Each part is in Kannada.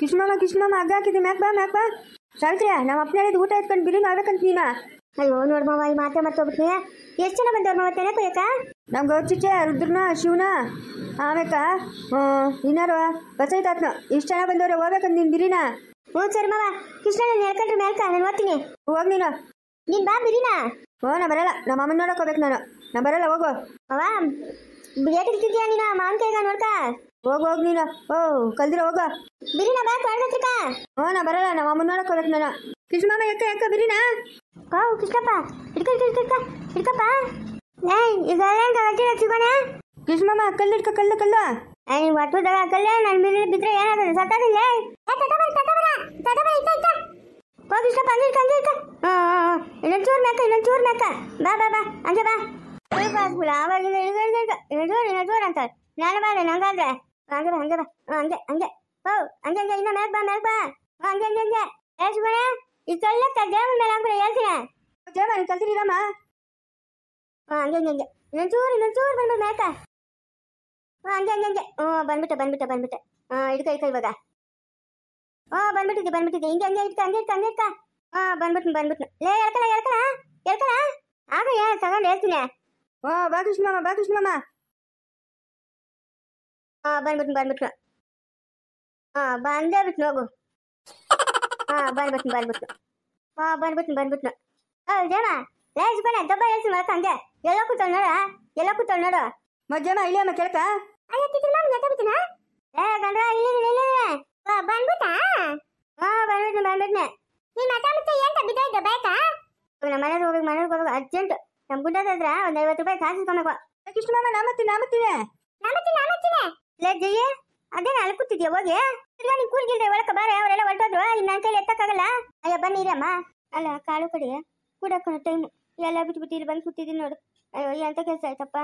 ಕಿಶ್ಮಮ್ಮ ಹಗ್ಗ ಹಾಕಿದ್ದೆ ಮ್ಯಾಕ್ ಬಾ ಸಾವಿತ್ರಿ ನಮ್ಮ ಅಪ್ಪನ ಊಟ ಎತ್ಕೊಂಡು ಬಿರಿಯಾನಿ ಮಾಡ್ಬೇಕಂತ ನೀನು. ಅಯ್ಯೋ ನೋಡ್ಮವ ಈ ಮಾತೆ ಮರ್ತೋಗ್ಬಿಟ್ನಿ. ಎಷ್ಟು ಜನ ಬಂದವ್ರು ಮಾವ ತೆನೆ ಕೊಯ್ಯಕ್ಕ? ನಮ್ಗೆ ಚಿಚ್ಚೆ ರುದ್ರನ ಶಿವನ ಆಮೇಕ ಇನ್ನಾರು ಬಸೈತಾತ್ನ ಇಷ್ಟು ಜನ ಬಂದವ್ರೆ ಹೋಗ್ಬೇಕಂತ ನೀನು ಬಿರಿನಾ. ಹ್ಞೂ ಸರಿ ಮಾವ. ಕೃಷ್ಣ ನಾನು ಹೇಳ್ಕೊಂಡ್ರೆ ಮೇಲ್ಕ ನಾನು ಓದ್ತೀನಿ. ಹೋಗಿ ನೀನು ಬಾ ಬಿರಿನಾ. ನಾ ಬರಲ್ಲ, ನಮ್ಮ ಅಮ್ಮನ ನೋಡಕ್ ಹೋಗ್ಬೇಕು ನಾ ಬರಲ್ಲ ಹೋಗು. ಅವ ಏಟಿರ್ತಿದ್ಯಾ ನೀನು ಮಾವನ ಕೈಗ ನೋಡ್ಕ ಹೋಗ್ ನೀನು. ಕಲ್ದಿರ ಹೋಗ ಬಿರಿನಾ ಬಾ ಕಾಡ್ಬೇಕ್ರಿಕ. ನಾ ಬರಲ್ಲ, ನಮ್ಮ ಅಮ್ಮನ ನೋಡಕ್ ಹೋಗ್ಬೇಕು ನಾನು. ಕಿಶ್ಮಮ್ಮ ಯಾಕ ಬಿರಿನಾ. ಕೃಷ್ಣಪ್ಪ ಹಿಡ್ಕಪ್ಪ. ಈಗ ಸಿಗೋಣ. ಕಿಶ್ಮಮ್ಮ ಕಲ್ಲಿಡ್ಕ ಕಲ್ಲು ನೀವು ಒಟ್ಟದಾಗ ಕಲ್ಲೆ ನನ್ನ ಮೇಲೆ ಬಿದ್ರೆ ಏನಾಗುತ್ತೆ ಸತ್ತದಿಲ್ಲ. ಕೃಷ್ಣಪ್ಪ ಹಂಗಿರ್ಕ. ಇನ್ನೊಂದು ಚೂರ್ ಮ್ಯಾಕ ಬಾ ಹಂಗೆ ಬಾ. ಆವಾಗಿಂದ ಇನ್ನೊಂದು ಅಂತ ನಾನು ಬಾಳೆ ನಂಗಾದ್ರೆ ಹಂಗೆ ಬಾ ಹಂಗೆ ಇನ್ನ ಮ್ಯಾಕ್ ಬಾ ಹಂಗೆ ಸಿಗೋಣ. ಈ ಕಲ್ಲ ದೇವನ ಮೇಲೆ ಹಾಕ್ಬಿಡ ಹೇಳ್ತೀನಿ. ಜೇಮ ನೀನು ಕಲ್ತಿರಮ್ಮ. ಹಂಗೆ ಇನ್ನೊಂಚೂರು ಬಂದ್ಬಿಟ್ಟು ಮ್ಯಾಕ. ಹಂಗೆ ಬಂದ್ಬಿಟ್ಟೆ. ಇಡ್ಕ ಇವಾಗ. ಬಂದ್ಬಿಟ್ಟಿದ್ದೆ ಹಿಂಗೆ ಇಡ್ಕ. ಬಂದ್ಬಿಟ್ಟು ಲೇ ಹೇಳ್ಕಳ ಆಗ ತಗೊಂಡು ಹೇಳ್ತೀನಿ. ಬಾ ಕಿಶ್ಮಮ್ಮ. ಬಂದ್ಬಿಟ್ಟು ಬಂದೇ ಬಿಟ್ಟು ಹೋಗು. ಬಂದ್ಬಿಟ್ಟು ಜನ ಲೇ ಸಿಗೋಣ ದಬ್ಬ ಹೇಳ್ತೀನಿ ಮಕ್ಕ ಹಂಗೆ ಎಲ್ಲ ಕೂತವ್ ನೋಡು. ಮಜ್ಜಮ್ಮ ಇಲ್ಲಿ ಅಮ್ಮ ಕೇಳ್ಕ. ಗಂಡ್ರ ಬಂದ್ಬಿಟ್ನೆ. ನೀನ್ ಮತ್ತೆ ಏನ್ ಬಿದ್ದೋಯ್ತು ಬೇಕಾ? ನಮ್ಮ ಮನೆಗೆ ಹೋಗ್ಬೇಕು ಅರ್ಜೆಂಟ್. ನಮ್ ಗುಡ್ಡದಾದ್ರ ಒಂದ್ 50 ರೂಪಾಯಿ ಕಾಸು ಇಸ್ಕೊಬೇಕು. ಕಿಶ್ಮಮ್ಮ ನಾಮತ್ತೀನಿ. ಲೇ ಜಯ್ಯ ಅದೇನ ಅಲ್ಲಿ ಕೂತಿದ್ಯಾ ಹೋಗಿ. ನೀನ್ ಕೂಲ್ಗಿಲ್ದೆ ಒಳಕ ಬಾರೆ ಅವರೆಲ್ಲ ಹೊರಟೋದ್ರು. ಇನ್ನು ನನ್ನ ಕೈಲಿ ಎತ್ತಕ್ಕಾಗಲ್ಲ. ಅಯ್ಯ ಬನ್ನಿರಮ್ಮ. ಅಲ್ಲ ಕಾಳು ಕಡೆ ಕೂಡಕ್ಕೊಂಡು ಟೈಮ್ ಎಲ್ಲ ಬಿಟ್ಬಿಟ್ಟು ಇಲ್ಲಿ ಬಂದು ಕೂತಿದ್ದೀನಿ ನೋಡು. ಅಯ್ಯೋ ಎಂತ ಕೆಲಸ ಆಯ್ತಪ್ಪ.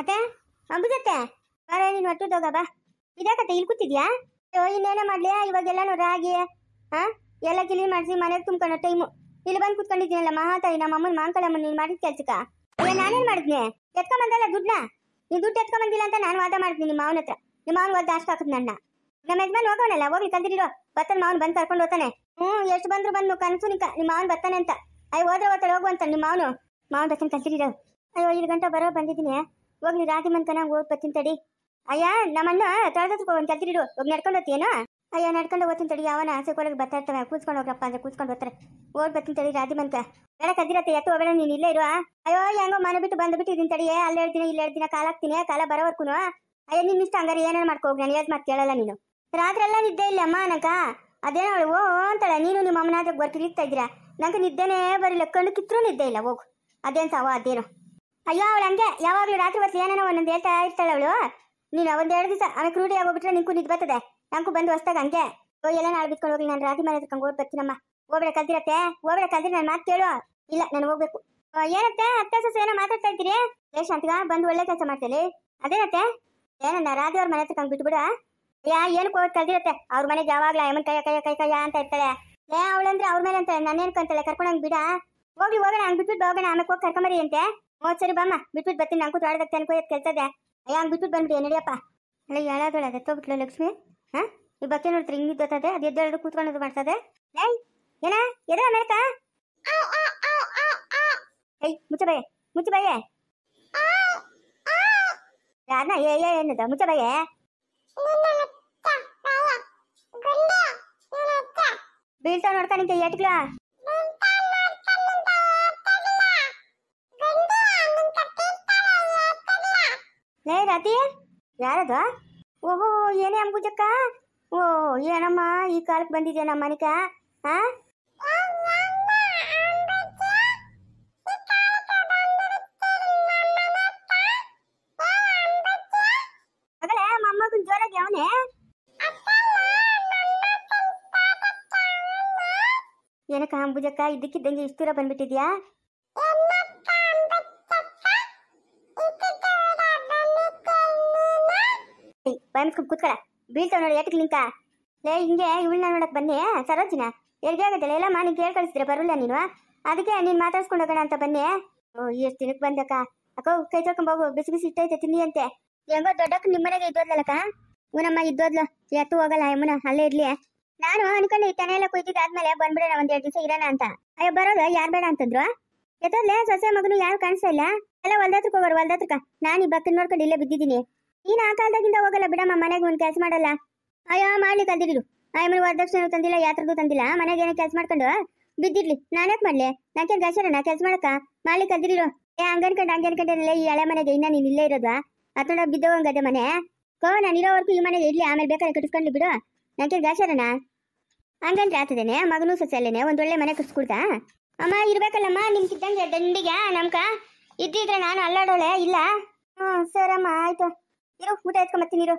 ಅತ್ತೆ ಅಂಬುಜತ್ತೆ ಬಾರ ನೀನು ಹೊಟ್ಟೋಗ ಬಾ. ಇದಾಕತ್ತೆ ಇಲ್ಲಿ ಕೂತಿದ್ಯಾ? ಅಯ್ಯೋ ಇನ್ನೇನೇ ಮಾಡ್ಲಿ ಇವಾಗೆಲ್ಲಾನು ರಾಗಿ ಎಲ್ಲ ಕ್ಲೀನ್ ಮಾಡಿಸಿ ಮನೆಗೆ ತುಂಬ್ಕೊಳ್ಳೋ ಟೈಮು. ಇಲ್ಲಿ ಬಂದು ಕೂತ್ಕೊಂಡಿದ್ದೀನಲ್ಲ ಮಹಾತಾಯಿ ನಮ್ಮ ಅಮ್ಮನ ಮಾಂಕಳಮ್ಮ ನೀನು ಮಾಡಿದ ಕೆಲ್ಸಕ್ಕ. ಅಯ್ಯ ನಾನೇನ್ ಮಾಡಿದ್ನೆ? ಎತ್ಕೊಂಬಂದಲ್ಲ ದುಡ್ಡನ್ನ. ನೀನು ದುಡ್ಡು ಎತ್ಕೊಂಬಂದಿಲ್ಲ ಅಂತ ನಾನು ವಾದ ಮಾಡಿದ್ನಿ ನಿಮ್ಮ ಮಾವನ ಹತ್ರ. ನಿಮ್ಮ ಮಾವನ್ ಒದ್ದು ಅಷ್ಟು ಹಾಕದ್ ನನ್ನ. ನಮ್ಮ ಯಜಮಾನ್ ಹೋಗೋಣಲ್ಲ ಹೋಗ್ಲಿ ಕಲ್ದಿರೋ ಬತ್ತನ ಮಾವನ್ ಬಂದು ಕರ್ಕೊಂಡು ಹೋಗ್ತಾನೆ. ಎಷ್ಟು ಬಂದ್ರು ಬಂದು ಕನಸು ನಿಮ್ಮ ಮಾವನ್ ಬರ್ತಾನೆ ಅಂತ. ಅಯ್ಯ ಹೋದ್ರೆ ಹೋಗುವಂತ ನಿಮ್ಮ ಮಾವನ್ ಬತ್ತನ ಕಲ್ತಿರೋ. ಅಯ್ಯೋ 5 ಗಂಟೆ ಬರೋ ಬಂದಿದ್ದೀನಿ. ಹೋಗ್ಲಿ ರಾಗಿ ಮನ್ಕನ ಹೋಗಿ ಬರ್ತೀನಿ ತಡಿ. ಅಯ್ಯ ನಮ್ಮಣ್ಣ ತೊಳೆದಕ್ಕೆ ಒಂದು ಕಲ್ತಿರೋ ಹೋಗಿ ನಡ್ಕೊಂಡು ಹೋಗ್ತೀಯೇನೋ. ಅಯ್ಯ ನಡ್ಕೊಂಡು ಹೋಗ್ತೀನಿ ತಡಿ. ಅವನ ಆಸೆ ಕೊಳಗೆ ಬರ್ತಾ ಇರ್ತವೆ. ಕೂತ್ಕೊಂಡು ಹೋಗ್ರಪ್ಪ ಅಂದ್ರೆ ಕೂತ್ಕೊಂಡು ಹೋಗ್ತಾರೆ. ಓಡ್ ಬರ್ತೀನಿ ತಡಿ ರಾಗಿ ಮನ್ಕ. ಬೇಡ ಕದ್ದಿರತ್ತೆ ಎತ್ತು ಹೋಗಬೇಡ ನೀನು ಇಲ್ಲೇ ಇರುವ. ಅಯ್ಯೋ ಹೆಂಗೋ ಮನೆ ಬಿಟ್ಟು ಬಂದ್ಬಿಟ್ಟಿದ್ದೀನಿ ತಡಿ. ಅಲ್ಲಿ 2 ದಿನ ಇಲ್ಲಿ 2 ದಿನ ಕಾಲ ಹಾಕ್ತೀನಿ. ಕಾಲ ಬರೋವರ್ಕು ಅಯ್ಯ ನಿನ್ನ ಇಷ್ಟ ಹಂಗಾರೆ ಏನೇನು ಮಾಡ್ಕೋ ಹೋಗಿ. ನಾನು ಹೇಳ್ದು ಮಾತು ಕೇಳಲ್ಲ ನೀನು. ರಾತ್ರಿ ಎಲ್ಲ ನಿದ್ದೆ ಇಲ್ಲ ಅಮ್ಮ ನನಕ. ಅದೇನೋ ಅವಳು ಅಂತಾಳೆ. ನೀನು ನಿಮ್ಮ ಅಮ್ಮನಾದ್ರೆ ಬರ್ತಿರ್ತಾ ಇದ್ದೀರಾ. ನಂಗೆ ನಿದ್ದೆನೇ ಬರಲಿಲ್ಲ. ಕಣ್ಣು ಕಿತ್ತರೂ ನಿದ್ದೆ ಇಲ್ಲ ಹೋಗು. ಅದೇನು ಸಾವ ಅದೇನು. ಅಯ್ಯೋ ಅವಳು ಹಂಗೆ ಯಾವಾಗಲೂ ರಾತ್ರಿ ಹೊತ್ತು ಏನೇನೋ ಒಂದೊಂದು ಹೇಳ್ತಾ ಇರ್ತಾಳೆ ಅವಳು. ನೀನು 1-2 ದಿವಸ ಆಮೇಲೆ ರೂಢಿ ಆಗೋಗ್ಬಿಟ್ರೆ ನಿಂಗೂ ನಿದ್ದು ಬರ್ತದೆ. ನಂಗೂ ಬಂದು ಹೊಸ್ದಾಗ ಹಂಗೆ ಎಲ್ಲ ನಾಳೆ ಬಿತ್ಕೊಂಡು ಹೋಗಿ. ನಾನು ರಾತ್ರಿ ಮನೆ ತಗೊಂಡು ಓಡ್ ಬರ್ತೀನಮ್ಮ. ಹೋಗ್ಬೇಡ ಕಲ್ದಿರತ್ತೆ. ಕಲ್ದಿರ ನಾನು ಮಾತು ಕೇಳು. ಇಲ್ಲ ನಾನು ಹೋಗ್ಬೇಕು. ಏನತ್ತೆ ಅತ್ತೆ ಸೊಸೆ ಏನೋ ಮಾತಾಡ್ತಾ ಇದ್ದೀರಿ? ಶಾಂತಿಗ ಬಂದು ಒಳ್ಳೆ ಕೆಲಸ ಮಾಡ್ತೇನೆ. ಅದೇನತ್ತೆ ಏನನ್ನ ರಾಧೆ ಅವ್ರ ಮನೆ ತಗೊಂಡು ಬಿಟ್ಬಿಡ. ಏನು ಹೋಗಿ ಕಲ್ದಿರತ್ತೆ. ಅವ್ರ ಮನೆಗೆ ಯಾವಾಗ್ಲೂ ಅಮ್ಮನ ಕೈ ಅಂತ ಇರ್ತಾಳೆ. ಅವಳಂದ್ರೆ ಅವ್ರ ಮೇಲೆ ಅಂತಾಳೆ. ನಾನೇನು ಕಂತಾಳೆ ಕರ್ಕೊಂಡಂಗೆ ಬಿಡ. ಹೋಗೋಣ ಹಂಗೆ ಬಿಟ್ಬಿಟ್ಟು ಹೋಗೋಣ. ಆಮೇಲೆ ಹೋಗಿ ಕರ್ಕೊಂಬರಿ ಅಂತೆ. ಸರಿ ಬಾಮ್ಮ ಬಿಟ್ಬಿಟ್ಟು ಬರ್ತೀನಿ. ನಂಗೂ ತೊಡಗತ್ತೆ ಅನ್ಕೋಯತ್ ಕೆಲ್ಸದೆ. ಹಂಗೆ ಬಿಟ್ಬಿಟ್ಟು ಬಂದ್ಬಿಡಿ ನಡಿಯಪ್ಪ. ಅಲ್ಲ ಹೇಳೋದಳ ಅದೆತ್ತೋಗ್ಬಿಟ್ಲು ಲಕ್ಷ್ಮಿ. ಈ ಬಕ್ಕೆ ನೋಡ್ರಿ ಹಿಂಗೆ ಬರ್ತದೆ. ಅದು ಎದ್ದೇಳೋದು ಕೂತ್ಕೊಳ್ಳೋದು ಮಾಡ್ತದೆ. ಏನ ಎದ ಮೇಕ ಮುಚ್ಚ ಬಯ್ಯ ಯಾರನ್ನ ಏನದ ಮುಚ್ಚ ಬಯ್ಯ. ಬೀಳ್ತಾವ ನೋಡ್ತಾ ನಿಂತ ಏಟ್ಗ್ಲ. ಲೇ ರಾತಿ ಯಾರದ? ಓಹೋ ಏನೇ ಅಂಬುಜಕ್ಕ. ಓ ಏನಮ್ಮ ಈ ಕಾಲಕ್ಕೆ ಬಂದಿದ್ಯಾ ನಮ್ಮ ಮನಿಕ. ಆಗಲೇ ಮೊಮ್ಮಗನ್ ಜೋರಾಗಿ ಅವನೇ. ಏನಕ್ಕ ಅಂಬುಜಕ್ಕ ಇದ್ದಕ್ಕಿದ್ದಂಗೆ ಇಷ್ಟು ದೂರ ಬಂದ್ಬಿಟ್ಟಿದ್ಯಾ? ಬಾಯ್ಸ್ಕೊಂಡು ಕೂತ್ಕಳ. ಬೀಳ್ತಾವ ನೋಡಿ ಏಟಕ್ಕೆ ನಿಂಕ. ಲೇ ಹಿಂಗೆ ಇವಳನ್ನ ನೋಡಕ್ ಬನ್ನಿ ಸರೋಜಿನ. ಎಲ್ಗೆ ಆಗುತ್ತಲ್ಲ ಎಲ್ಲ ಮಾನಿಗೆ ಕೇಳಿ ಕಳಿಸಿದ್ರೆ ಬರಲ್ಲ ನೀನು. ಅದಕ್ಕೆ ನೀನು ಮಾತಾಡ್ಸ್ಕೊಂಡು ಹೋಗೋಣ ಅಂತ ಬನ್ನಿ. ಎಷ್ಟು ದಿನಕ್ಕೆ ಬಂದಕ್ಕ. ಅಕ್ಕ ಕೈ ತೊಳ್ಕೊಂಡ್ ಹೋಗು. ಬಿಸಿ ಬಿಸಿ ಇಟ್ಟೈತೆ ತಿನ್ನಿ ಅಂತೆ. ಹೆಂಗೋ ದೊಡ್ಡಕ್ಕ ನಿಮ್ಮನೆಗೆ ಇದ್ದೋದ್ಲಕ್ಕ. ಊನಮ್ಮ ಇದ್ದೋದ್ಲು ಎತ್ತು ಹೋಗಲ್ಲ ಯಮುನ ಅಲ್ಲೇ ಇರ್ಲಿ. ನಾನು ಅನ್ಕೊಂಡೆ ಈ ತೆನೆ ಎಲ್ಲ ಕುಯ್ತಿದ್ದಾದ್ಮೇಲೆ ಬಂದ್ಬಿಡೋಣ ಒಂದ್ 2 ದಿವಸ ಇರೋಣ ಅಂತ. ಅಯ್ಯೋ ಬರೋದು ಯಾರು ಬೇಡ ಅಂತಂದ್ರು. ಎತ್ತೋದ್ಲೆ ಸೊಸೆ ಮಗನು ಯಾರು ಕಾಣಿಸ್ತಾ ಇಲ್ಲ. ಎಲ್ಲ ಹೊಲ್ದತ್ರಕ್ಕೆ ಹೋಗೋರು ಹೊಲ್ದತ್ರಕ್ಕ. ನಾನು ಈ ಬಕ್ಕನ್ ನೋಡ್ಕೊಂಡು ಇಲ್ಲೇ ಬಿದ್ದಿದ್ದೀನಿ. ನೀನ್ ಆ ಕಾಲದಾಗಿಂದ ಹೋಗಲ್ಲ ಬಿಡಮ್ಮ, ಮನೆಗೆ ಒಂದ್ ಕೆಲಸ ಮಾಡಲ್ಲ. ಅಯ್ಯೋ ಮಾಡ್ಲಿ ಕಲ್ದಿರು. ಅಯ್ಯಮ್ಮನ ವರದಕ್ಷಿಣೆ ತಂದಿಲ್ಲ, ಯಾತ್ರದ್ದು ತಂದಿಲ್ಲ, ಮನೆಗೆ ಏನೋ ಕೆಲಸ ಮಾಡ್ಕೊಂಡು ಬಿದ್ದಿರ್ಲಿ. ನಾನ್ಯಾಕೆ ಮಾಡ್ಲಿ? ನಾಕೇನ್ ಗಸರನ ಕೆಲಸ ಮಾಡಕ್ಕ? ಮಾಡ್ಲಿ ಕಲ್ದಿರು. ಹಂಗನ್ಕೊಂಡೆ ಈ ಹಳೆ ಮನೆಗೆ ಇನ್ನ ನೀನ್ ಇಲ್ಲೇ ಇರೋದು ಅತ್ತೊಂಡ ಬಿದ್ದೋಗಂಗದೆ ಮನೆ. ನಾನು ಇರೋವರೆಗೂ ಈ ಮನೆಗೆ ಇರ್ಲಿ, ಆಮೇಲೆ ಬೇಕಾದ್ರೆ ಕಟ್ಟಿಸ್ಕೊಂಡ್ಲಿ ಬಿಡು. ನಾಕೇನ್ ಗಾಸರನ ಹಂಗಂದ್ರೆ ಆತದೇನೆ. ಮಗನೂ ಸೊಸೆಲ್ಲೇನೆ ಒಂದೊಳ್ಳೆ ಮನೆ ಕಟ್ಸ್ಕೊಡ್ತಾ. ಅಮ್ಮ ಇರ್ಬೇಕಲ್ಲಮ್ಮ ನಿಮ್ಗಿದ್ದಂಗೆ ದಂಡಿಗೆ ನಮ್ಕ ಇದ್ದಿದ್ರೆ ನಾನು ಅಲ್ಲಾಡೋಳೆ ಇಲ್ಲ. ಸರಮ್ಮ ಆಯ್ತು ಇರು, ಊಟ ಎತ್ಕೊಂಬತ್ತೀನಿ ಇರು.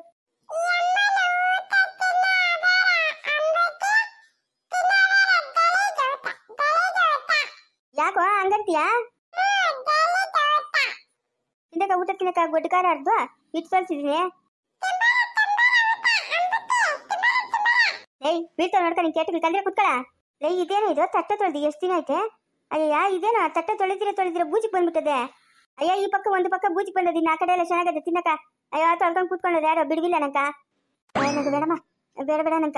ಯಾಕೋ ಹಂಗಂತೀಯಾ? ಇಂದಾಗ ಊಟ ತಿನ್ನಕ ಗೊಡ್ಡಕಾರ ಅರ್ಧ ಇಟ್ಟು ಕಳ್ಸಿದೀನಿ. ಏಯ್ ಬೀಳ್ತಾವ ನೋಡ್ಕ, ನಿನ್ ಕೇಟಿಗೆ ಕಲ್ದ್ರೆ ಕುತ್ಕೊಳ. ಲೈ ಇದೇನು ಇದು ತಟ್ಟೆ ತೊಳೆದಿ ಎಷ್ಟು ದಿನ ಐತೆ? ಅಯ್ಯ ಇದೇನು ತಟ್ಟೆ ತೊಳೆದಿರ ಬೂಜಿಗೆ ಬಂದ್ಬಿಟ್ಟದೆ. ಅಯ್ಯ ಈ ಪಕ್ಕ ಒಂದು ಪಕ್ಕ ಬೂಜಿಗೆ ಬಂದದಿನ, ಆ ಕಡೆ ಎಲ್ಲ ಚೆನ್ನಾಗದೆ ತಿನ್ನಕ. ಅಯ್ಯೋ ತೊಳ್ಕೊಂಡು ಕೂತ್ಕೊಂಡದ ಯಾರೋ ಬಿಡ್ಗಿಲ್ಲ ನಂಕ. ನಂಗೆ ಬೇಡಮ್ಮ, ಬೇಡ ನಂಕ.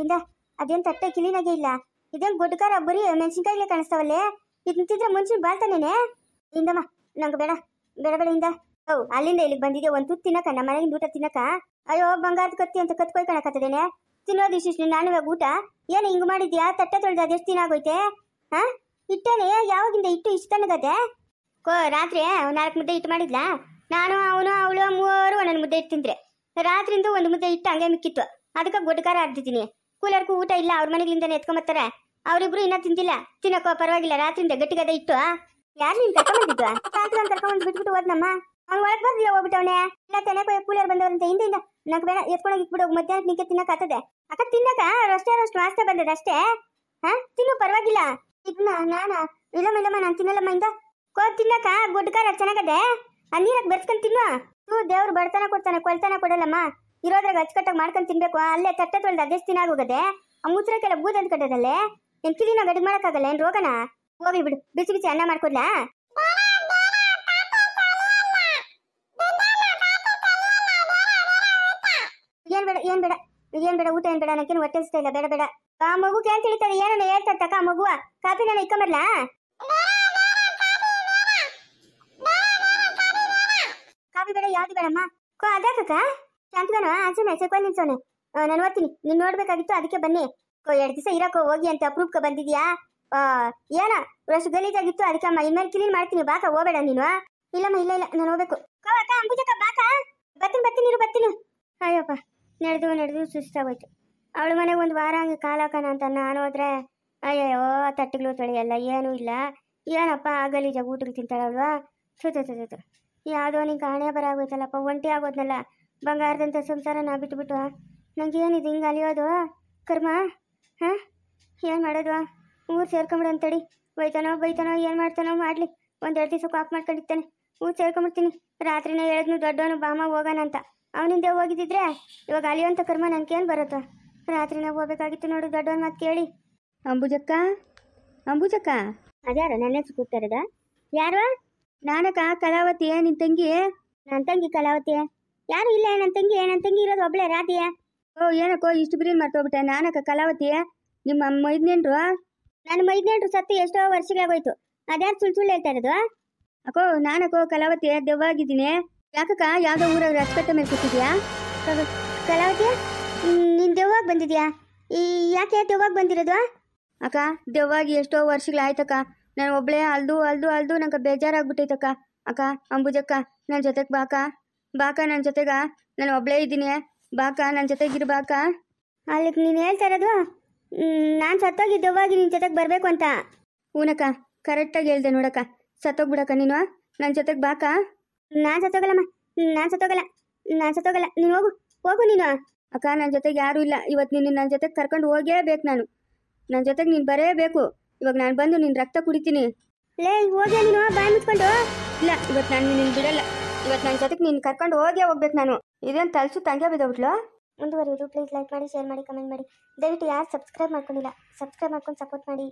ಇಲ್ಲ ಅದೇನು ತಟ್ಟೆ ಕ್ಲೀನಾಗೇ ಇಲ್ಲ. ಇದೇನು ಗೊಡ್ಡಕಾರ ಬರೀ ಮೆಣಸಿನ್ಕಾಯಿಲೆ ಕಾಣಿಸ್ತಾವಲ್ಲೇ. ಇದು ತಿಂದ್ರೆ ಮನುಷ್ಯನ ಬಾಳ್ತಾನೇನೆ. ಇಂದಮ್ಮ ನಂಗೆ ಬೇಡ ಇಂದ. ಅಲ್ಲಿಂದ ಇಲ್ಲಿಗೆ ಬಂದಿದ್ಯಾ ಒಂದು ತುತ್ತು ತಿನ್ನಕ, ನಮ್ಮ ಮನೆಗಿಂದ ಊಟ ತಿನ್ನಕ. ಅಯ್ಯೋ ಬಂಗಾರದ ಕತ್ತಿ ಅಂತ ಕತ್ಕೊಯ್ಕೊಳಕತ್ತದೇನೆ. ತಿನ್ನೋದು ಇಷ್ಟು ನಾನು ಊಟ ಏನು ಹಿಂಗೆ ಮಾಡಿದ್ಯಾ? ತಟ್ಟೆ ತೊಳೆದ ಅದೆಷ್ಟು ದಿನ ಆಗೋಯ್ತೆ? ಹಾ ಇಟ್ಟೇನೆ ಯಾವಾಗಿಂದ ಇಟ್ಟು ಇಷ್ಟು ತಣ್ಣಗದೆ? ರಾತ್ರಿ 4 ಮುದ್ದೆ ಇಟ್ಟು ಮಾಡಿದ್ಲಾ? ನಾನು ಅವನು ಅವಳು ಮೂವರು ಒಂದೊಂದು ಮುದ್ದೆ ಇಟ್ಟು ತಿಂದ್ರೆ ರಾತ್ರಿಯಿಂದ ಒಂದು ಮುದ್ದೆ ಇಟ್ಟು ಹಂಗೆ ಮಿಕ್ಕಿತ್ತು. ಅದಕ್ಕೆ ಗೊಡ್ಡಕಾರ ಆಡ್ತಿದ್ದೀನಿ. ಕೂಲರ್ಗೂ ಊಟ ಇಲ್ಲ, ಅವ್ರ ಮನೆಗಳಿಂದಾನೆ ಎತ್ಕೊಂಬತ್ತಾರೆ. ಅವರಿಬ್ರು ಇನ್ನೂ ತಿಂದಿಲ್ಲ. ತಿನ್ನಕ್ಕೋ ಪರವಾಗಿಲ್ಲ, ರಾತ್ರಿಯಿಂದ ಗಟ್ಟಿಗದೆ ಇಟ್ಟು. ಯಾರು ನೀನು ಕರ್ಕೊಂಬಂದಿದ್ವ? ಸಾಯಂಕಾಲ ಕರ್ಕೊಂಬಂದು ಬಿಟ್ಬಿಟ್ಟು ಹೋದ್ನಮ್ಮ. ಅವ್ನು ಒಳಗೆ ಬರ್ದಿಲ್ಲ ಹೋಗ್ಬಿಟ್ಟವನೇ. ಇಲ್ಲ ತೆನೆಕೋ ಕೂಲರ್ ಬಂದವರಂತ ಹಿಂದಿಂದ ನಂಗೆ ಬೇಡ ಎತ್ಕೊಂಡೋಗಿ ಇಟ್ಬಿಡು. ಮಧ್ಯಾಹ್ನ ನಿಂಗೆ ತಿನ್ನಕ್ಕಾಗ್ತದೆ ಅಕ್ಕ. ತಿನ್ನಕ ಅಷ್ಟೇ ವಾಸ್ತೆ ಬಂದದ ಅಷ್ಟೇ. ಹಾ ತಿನ್ನು ಪರವಾಗಿಲ್ಲ. ಇದನ್ನ ಇಲ್ಲಮ್ಮ ನಾನು ತಿನ್ನಲ್ಲಮ್ಮ ಇಂದ. ತಿನ್ನಕ ಗೊಡ್ಡಕಾರ ಚೆನ್ನಾಗದೆ. ಆ ನೀರಾಗ ಬೆರ್ಸ್ಕೊಂಡು ತಿನ್ನು. ದೇವ್ರು ಬಡತನ ಕೊಡ್ತಾನೆ, ಕೊಲ್ತಾನ ಕೊಡಲ್ಲಮ್ಮ. ಇರೋದ್ರಾಗ ಅಚ್ಚುಕಟ್ಟಾಗಿ ಮಾಡ್ಕೊಂಡು ತಿನ್ಬೇಕು. ಅಲ್ಲೇ ತಟ್ಟೆ ತೊಳೆದು ಅದೆಷ್ಟು ದಿನ ಆಗೋಗದೆ? ಆ ಮೂತ್ರಕ್ಕೆಲ್ಲ ಬೂದ್ ಅಂದ್ಕಟ್ಟದಲ್ಲೇ. ಏನ್ ಕಿಲಿನ ಗಡಿಗೆ ಮಾಡಕ್ಕಾಗಲ್ಲ ಏನ್ ರೋಗನ? ಹೋಗ್ಲಿ ಬಿಡು, ಬಿಸಿ ಅನ್ನ ಮಾಡ್ಕೊಡ್ಲಾ? ಏನ್ ಬೇಡ ಊಟ ಏನ್ ಬೇಡ, ನನಗೇನು ಹೊಟ್ಟೆ ಹಸ್ತಾ ಇಲ್ಲ. ಬೇಡ ಆ ಮಗುಗೆ ಏನ್ ತಿಳಿತಾರೆ? ಏನೋ ಹೇಳ್ತಕ್ಕ ಆ ಮಗುವ. ಕಾಪಿ ನಾನು ಇಕ್ಕಂಬರ್ಲಾ? ಕಾಫಿ ಬೇಡ, ಯಾವ್ದು ಬೇಡಮ್ಮ. ಅದಾಕಕ್ಕ ಶಾಂತಗಾನ ಆಚೆನೆ ಸೇರ್ಕೊಂಡು ನಿಲ್ಸೋನೆ. ನಾನು ಓದ್ತೀನಿ, ನೀನ್ ನೋಡ್ಬೇಕಾಗಿತ್ತು ಅದಕ್ಕೆ ಬನ್ನಿ. 2 ದಿವಸ ಇರಕೋ ಹೋಗಿ ಅಂತ ಅಪ್ರೂಪ್ಕ ಬಂದಿದ್ಯಾ? ಏನ ಅಷ್ಟು ಗಲೀಜಾಗಿತ್ತು ಅದಕ್ಕೆ ಅಮ್ಮ ಇನ್ಮೇಲೆ ಕ್ಲೀನ್ ಮಾಡ್ತೀನಿ. ಬಾಕ ಹೋಗ್ಬೇಡ ನೀನು. ಇಲ್ಲಮ್ಮ ಇಲ್ಲ ನಾನು ಹೋಗ್ಬೇಕು. ಅಕ್ಕ ಅಂಬುಜಕ್ಕ ಬಾಕ. ಬರ್ತೀನಿ. ಅಯ್ಯಪ್ಪ ನಡೆದು ಸುಸ್ತಾಗೋಯ್ತು. ಅವಳ ಮನೆಗೆ ಒಂದು ವಾರ ಹಂಗೆ ಕಾಲಾಕನ ಅಂತ ನಾನು ಹೋದ್ರೆ ಅಯ್ಯಯ್ಯೋ ತಟ್ಟೆಗಳು ತೊಳೆಯಲ್ಲ, ಏನೂ ಇಲ್ಲ. ಏನಪ್ಪ ಗಲೀಜಾಗ ಊಟಕ್ಕೆ ತಿಂತಾಳಲ್ವಾ? ಸುತ್ತ ಯಾವುದೋ ನಿಂಗೆ ಕಾಣೆ ಬರಾಗೋಯ್ತಲ್ಲಪ್ಪ. ಒಂಟಿ ಆಗೋದ್ನಲ್ಲ. ಬಂಗಾರದಂಥ ಸಂಸಾರನ ಬಿಟ್ಬಿಟ್ಟು ನಂಗೇನಿದು ಹಿಂಗೆ ಅಲಿಯೋದು ಕರ್ಮ? ಹಾಂ ಏನು ಮಾಡೋದು? ಊರು ಸೇರ್ಕೊಂಬಿಡಂತಡಿ. ಬೈತಾನೋ ಏನು ಮಾಡ್ತಾನೋ ಮಾಡಲಿ. 1-2 ದಿವಸ ಕಾಫ್ ಮಾಡ್ಕೊಂಡಿರ್ತಾನೆ. ಊರು ಸೇರ್ಕೊಂಬಿಡ್ತೀನಿ. ರಾತ್ರಿನೇ ಹೇಳಿದ್ನು ದೊಡ್ಡವನು ಬಾಮ ಹೋಗೋಣ ಅಂತ. ಅವನಿಂದ ಹೋಗಿದ್ದಿದ್ರೆ ಇವಾಗ ಅಲಿಯೋಂಥ ಕರ್ಮ ನನಗೇನು ಬರುತ್ತೋ? ರಾತ್ರಿನೇ ಹೋಗ್ಬೇಕಾಗಿತ್ತು ನೋಡು ದೊಡ್ಡವನ ಮಾತು ಕೇಳಿ. ಅಂಬುಜಕ್ಕ ಅದ್ಯಾರ ನನ್ನ ಹೆಸರು ಕೂಗ್ತಾರದ? ಯಾರು? ನಾನಕ್ಕ ಕಲಾವತಿ, ನಿನ್ ತಂಗಿ. ನನ್ನ ತಂಗಿ ಕಲಾವತಿ? ಯಾರು ಇಲ್ಲ. ನನ್ನ ತಂಗಿ ಇರೋದು ಒಬ್ಳೆ ರಾಧಿಯ. ಏನಕ್ಕೋ ಇಷ್ಟು ಬಿರಿನ್ ಮಾಡ್ತೋಗ್ಬಿಟ್ಟೆ. ನಾನಕ್ಕ ಕಲಾವತಿ, ನಿಮ್ಮ ಮೈದ್ನೇನ್ರು. ನನ್ನ ಮೈದ್ನೇನ್ರು ಸತ್ತು ಎಷ್ಟೋ ವರ್ಷಗಳಾಗೋಯ್ತು. ಅದ್ಯಾರು ಸುಳ್ಳು ಹೇಳ್ತಾ ಇರೋದು? ನಾನಕ್ಕೋ ಕಲಾವತಿ ದೆವ್ವಾಗಿದ್ದೀನಿ. ಯಾಕಕ್ಕ ಯಾವ್ದೋ ಊರಾಗ ಅಚ್ಚಕಟ್ಟೆ ಮೇಲೆ ಕೂತಿದ್ಯಾ? ಕಲಾವತಿ ನೀನು ದೆವ್ವಾಗಿ ಬಂದಿದ್ಯಾ? ಯಾಕೆ ದೆವ್ವಾಗಿ ಬಂದಿರೋದು? ಅಕ್ಕ ದೆವ್ವಾಗಿ ಎಷ್ಟೋ ವರ್ಷಗಳಾಯ್ತಕ್ಕ. ನಾನು ಒಬ್ಳೆ ಅಲ್ದು ನಂಗೆ ಬೇಜಾರಾಗ್ಬಿಟ್ಟೈತಕ್ಕ. ಅಕ್ಕ ಅಂಬುಜಕ್ಕ ನನ್ನ ಜೊತೆಗೆ ಬಾಕ ನನ್ನ ಜೊತೆಗ. ನಾನು ಒಬ್ಳೇ ಇದ್ದೀನಿ. ಬಾಕ ನನ್ನ ಜೊತೆಗಿರ್ಬಾಕ. ಅಲ್ಲಿಗೆ ನೀನು ಹೇಳ್ತಾ ಇರೋದು ನಾನು ಸತ್ತೋಗಿ ದೆವ್ವಾಗಿ ನಿನ್ನ ಜೊತೆಗೆ ಬರಬೇಕು ಅಂತ? ಹೂನಕ್ಕ ಕರೆಕ್ಟಾಗಿ ಹೇಳ್ದೆ ನೋಡಕ್ಕ. ಸತ್ತೋಗ್ಬಿಡಕ್ಕ ನೀನು ನನ್ನ ಜೊತೆಗೆ ಬಾಕ. ನಾನು ಸತ್ತೋಗಲ್ಲಮ್ಮ. ನೀನು ಹೋಗು ನೀನು. ಅಕ್ಕ ನನ್ನ ಜೊತೆಗೆ ಯಾರೂ ಇಲ್ಲ. ಇವತ್ತು ನೀನು ನನ್ನ ಜೊತೆಗೆ ಕರ್ಕೊಂಡು ಹೋಗೇಬೇಕು. ನನ್ನ ಜೊತೆಗೆ ನೀನು ಬರೇಬೇಕು. ಇವಾಗ ನಾನು ಬಂದು ನಿನ್ನ ರಕ್ತ ಕುಡಿತೀನಿ. ಲೇ ಹೋಗ್ಯಾ ನೀನು ಬಾಯಿ ಮುಚ್ಕೊಂಡು? ಇಲ್ಲ ಇವತ್ತು ನಾನು ನಿನ್ನ ಬಿಡಲ್ಲ. ಇವತ್ತು ನನ್ನ ಜೊತೆಗೆ ನೀನು ಕರ್ಕೊಂಡು ಹೋಗ್ಬೇಕು ನಾನು. ಇದೇನು ತಲ್ಸು ತಂಗೆ ಬಿದ್ದೋಗ್ಬಿಟ್ಲು. ಮುಂದುವರಿಯೋದು ಪ್ಲೀಸ್ ಲೈಕ್ ಮಾಡಿ, ಶೇರ್ ಮಾಡಿ, ಕಮೆಂಟ್ ಮಾಡಿ. ದಯವಿಟ್ಟು ಯಾರು ಸಬ್ಸ್ಕ್ರೈಬ್ ಮಾಡ್ಕೊಂಡಿಲ್ಲ ಸಬ್ಸ್ಕ್ರೈಬ್ ಮಾಡ್ಕೊಂಡು ಸಪೋರ್ಟ್ ಮಾಡಿ.